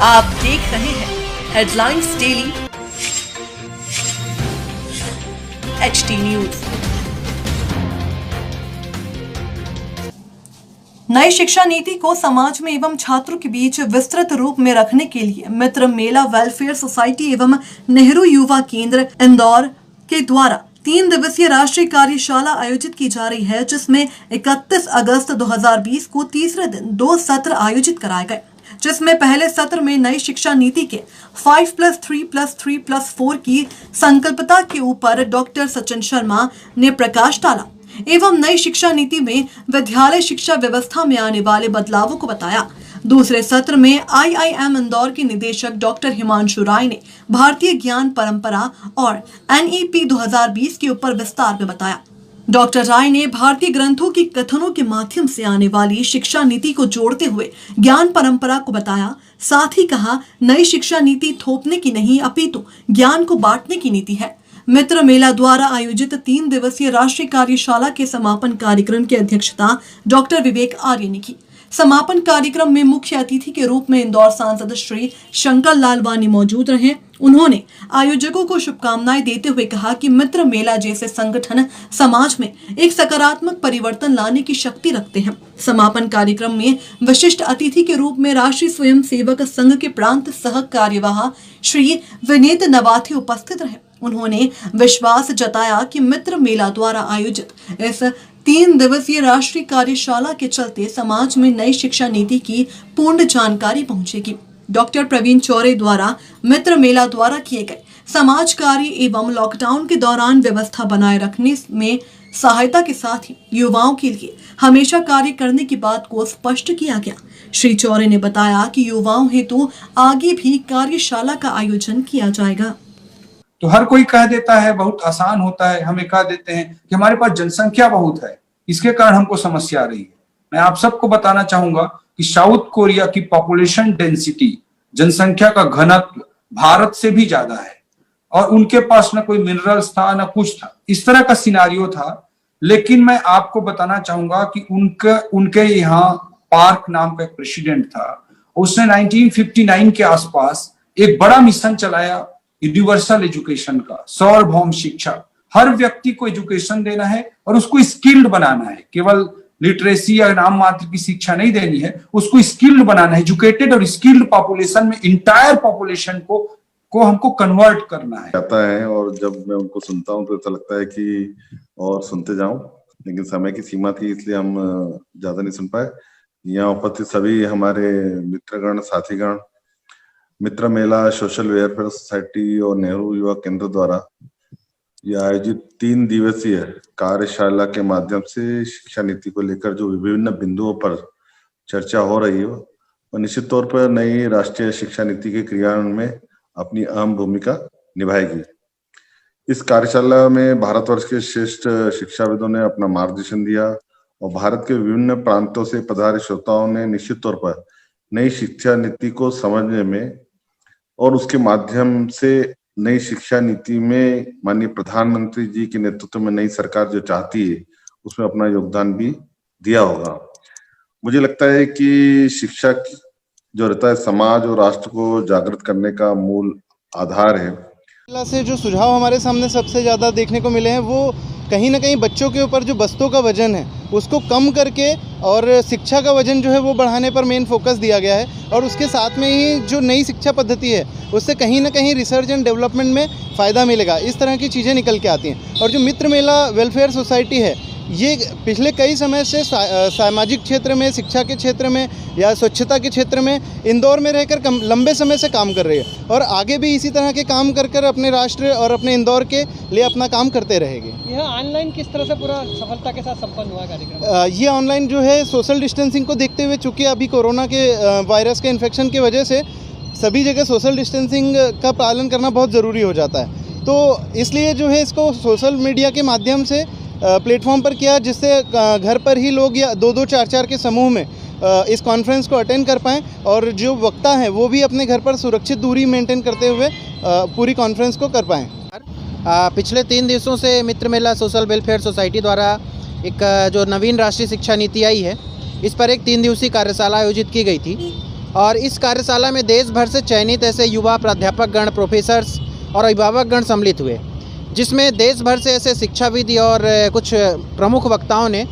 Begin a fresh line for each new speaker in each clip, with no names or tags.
आप देख रहे हैं हेडलाइंस डेली HD न्यूज। नई शिक्षा नीति को समाज में एवं छात्रों के बीच विस्तृत रूप में रखने के लिए मित्र मेला वेलफेयर सोसाइटी एवं नेहरू युवा केंद्र इंदौर के द्वारा 3 दिवसीय राष्ट्रीय कार्यशाला आयोजित की जा रही है, जिसमें 31 अगस्त 2020 को तीसरे दिन 2 सत्र आयोजित कराए गए, जिसमें पहले सत्र में नई शिक्षा नीति के 5+3+3+4 की संकल्पना के ऊपर डॉक्टर सचिन शर्मा ने प्रकाश डाला एवं नई शिक्षा नीति में विद्यालय शिक्षा व्यवस्था में आने वाले बदलावों को बताया। दूसरे सत्र में IIM इंदौर के निदेशक डॉक्टर हिमांशु राय ने भारतीय ज्ञान परंपरा और NEP 2020 के ऊपर विस्तार में बताया। डॉक्टर राय ने भारतीय ग्रंथों के कथनों के माध्यम से आने वाली शिक्षा नीति को जोड़ते हुए ज्ञान परंपरा को बताया। साथ ही कहा, नई शिक्षा नीति थोपने की नहीं अपितु ज्ञान को बांटने की नीति है। मित्र मेला द्वारा आयोजित 3 दिवसीय राष्ट्रीय कार्यशाला के समापन कार्यक्रम की अध्यक्षता डॉक्टर विवेक आर्य ने की। समापन कार्यक्रम में मुख्य अतिथि के रूप में इंदौर सांसद श्री शंकर लाल वानी मौजूद रहे। उन्होंने आयोजकों को शुभकामनाएं देते हुए कहा कि मित्र मेला जैसे संगठन समाज में एक सकारात्मक परिवर्तन लाने की शक्ति रखते हैं। समापन कार्यक्रम में विशिष्ट अतिथि के रूप में राष्ट्रीय स्वयं सेवक संघ के प्रांत सह कार्यवाह श्री विनीत नवाथे उपस्थित रहे। उन्होंने विश्वास जताया कि मित्र मेला द्वारा आयोजित इस 3 दिवसीय राष्ट्रीय कार्यशाला के चलते समाज में नई शिक्षा नीति की पूर्ण जानकारी पहुंचेगी। डॉक्टर प्रवीण चौरे द्वारा मित्र मेला द्वारा किए गए समाज कार्य एवं लॉकडाउन के दौरान व्यवस्था बनाए रखने में सहायता के साथ ही युवाओं के लिए हमेशा कार्य करने की बात को स्पष्ट किया गया। श्री चौरे ने बताया कि युवाओं हेतु आगे भी कार्यशाला का आयोजन किया जाएगा।
तो हर कोई कह देता है बहुत आसान होता है, हमें कह देते हैं कि हमारे पास जनसंख्या बहुत है, इसके कारण हमको समस्या आ रही है। मैं आप सबको बताना चाहूंगा कि साउथ कोरिया की पॉपुलेशन डेंसिटी, जनसंख्या का घनत्व भारत से भी ज्यादा है और उनके पास न कोई मिनरल्स था न कुछ था, इस तरह का सिनारियो था। लेकिन मैं आपको बताना चाहूंगा कि उनके यहाँ पार्क नाम का एक प्रेसिडेंट था, उसने 1959 के आसपास एक बड़ा मिशन चलाया यूनिवर्सल एजुकेशन का, सार्वभौम शिक्षा। हर व्यक्ति को एजुकेशन देना है और उसको स्किल्ड बनाना है, केवल लिटरेसी या नाम मात्र की शिक्षा नहीं देनी है, उसको स्किल्ड बनाना है। एजुकेटेड और स्किल्ड पॉपुलेशन में इंटायर पॉपुलेशन को हमको कन्वर्ट करना है
आता है। और जब मैं उनको सुनता हूँ तो ऐसा लगता है कि और सुनते जाऊं, लेकिन समय की सीमा थी इसलिए हम ज्यादा नहीं सुन पाए। यहाँ उपस्थित सभी हमारे मित्रगण, साथीगण, मित्र मेला सोशल वेलफेयर सोसाइटी और नेहरू युवा केंद्र द्वारा यह आयोजित 3 दिवसीय कार्यशाला के माध्यम से शिक्षा नीति को लेकर जो विभिन्न बिंदुओं पर चर्चा हो रही है और निश्चित तौर पर नई राष्ट्रीय शिक्षा नीति के क्रियान्वयन में अपनी अहम भूमिका निभाएगी। इस कार्यशाला में भारतवर्ष के श्रेष्ठ शिक्षाविदों ने अपना मार्गदर्शन दिया और भारत के विभिन्न प्रांतों से पधारे श्रोताओं ने निश्चित तौर पर नई शिक्षा नीति को समझने में और उसके माध्यम से नई शिक्षा नीति में माननीय प्रधानमंत्री जी के नेतृत्व में नई सरकार जो चाहती है उसमें अपना योगदान भी दिया होगा। मुझे लगता है कि शिक्षा जो रहता है समाज और राष्ट्र को जागृत करने का मूल आधार है।
से जो सुझाव हमारे सामने सबसे ज़्यादा देखने को मिले हैं वो कहीं ना कहीं बच्चों के ऊपर जो बस्तों का वजन है उसको कम करके और शिक्षा का वजन जो है वो बढ़ाने पर मेन फोकस दिया गया है। और उसके साथ में ही जो नई शिक्षा पद्धति है उससे कहीं ना कहीं रिसर्च एंड डेवलपमेंट में फ़ायदा मिलेगा। इस तरह की चीज़ें निकल के आती हैं। और जो मित्र मेला वेलफेयर सोसाइटी है ये पिछले कई समय से सामाजिक क्षेत्र में, शिक्षा के क्षेत्र में या स्वच्छता के क्षेत्र में इंदौर में रहकर लंबे समय से काम कर रही है और आगे भी इसी तरह के काम कर कर अपने राष्ट्र और अपने इंदौर के लिए अपना काम करते रहेगी।
यह ऑनलाइन किस तरह से पूरा सफलता के साथ संपन्न हुआ कार्यक्रम?
ये ऑनलाइन जो है सोशल डिस्टेंसिंग को देखते हुए, चूँकि अभी कोरोना के वायरस के इन्फेक्शन की वजह से सभी जगह सोशल डिस्टेंसिंग का पालन करना बहुत ज़रूरी हो जाता है, तो इसलिए जो है इसको सोशल मीडिया के माध्यम से प्लेटफॉर्म पर किया, जिससे घर पर ही लोग या 2-2, 4-4 के समूह में इस कॉन्फ्रेंस को अटेंड कर पाएँ और जो वक्ता हैं वो भी अपने घर पर सुरक्षित दूरी मेंटेन करते हुए पूरी कॉन्फ्रेंस को कर पाएँ।
पिछले 3 दिवसों से मित्र मेला सोशल वेलफेयर सोसाइटी द्वारा एक जो नवीन राष्ट्रीय शिक्षा नीति आई है इस पर एक 3 दिवसीय कार्यशाला आयोजित की गई थी। और इस कार्यशाला में देश भर से चयनित ऐसे युवा प्राध्यापकगण, प्रोफेसर्स और अभिभावकगण सम्मिलित हुए, जिसमें देश भर से ऐसे शिक्षाविद और कुछ प्रमुख वक्ताओं ने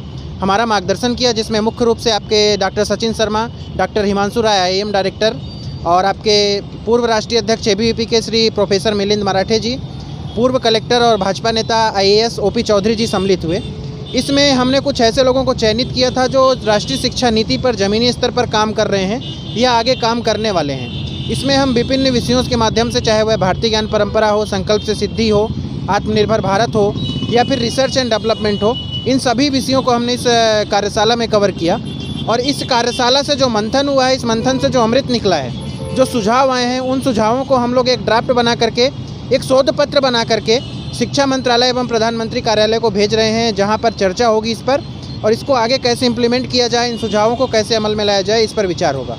हमारा मार्गदर्शन किया, जिसमें मुख्य रूप से आपके doctor Sachin Sharma, doctor Himanshu Rai IIM director और आपके पूर्व राष्ट्रीय अध्यक्ष ABVP के श्री प्रोफेसर मिलिंद मराठे जी, पूर्व कलेक्टर और भाजपा नेता IAS OP चौधरी जी सम्मिलित हुए। इसमें हमने कुछ ऐसे लोगों को चयनित किया था जो राष्ट्रीय शिक्षा नीति पर ज़मीनी स्तर पर काम कर रहे हैं या आगे काम करने वाले हैं। इसमें हम विभिन्न विषयों के माध्यम से, चाहे वह भारतीय ज्ञान परंपरा हो, संकल्प से सिद्धि हो, आत्मनिर्भर भारत हो या फिर रिसर्च एंड डेवलपमेंट हो, इन सभी विषयों को हमने इस कार्यशाला में कवर किया। और इस कार्यशाला से जो मंथन हुआ है, इस मंथन से जो अमृत निकला है, जो सुझाव आए हैं, उन सुझावों को हम लोग एक ड्राफ्ट बना करके, एक शोध पत्र बना करके शिक्षा मंत्रालय एवं प्रधानमंत्री कार्यालय को भेज रहे हैं, जहां पर चर्चा होगी इस पर और इसको आगे कैसे इम्प्लीमेंट किया जाए, इन सुझावों को कैसे अमल में लाया जाए, इस पर विचार होगा।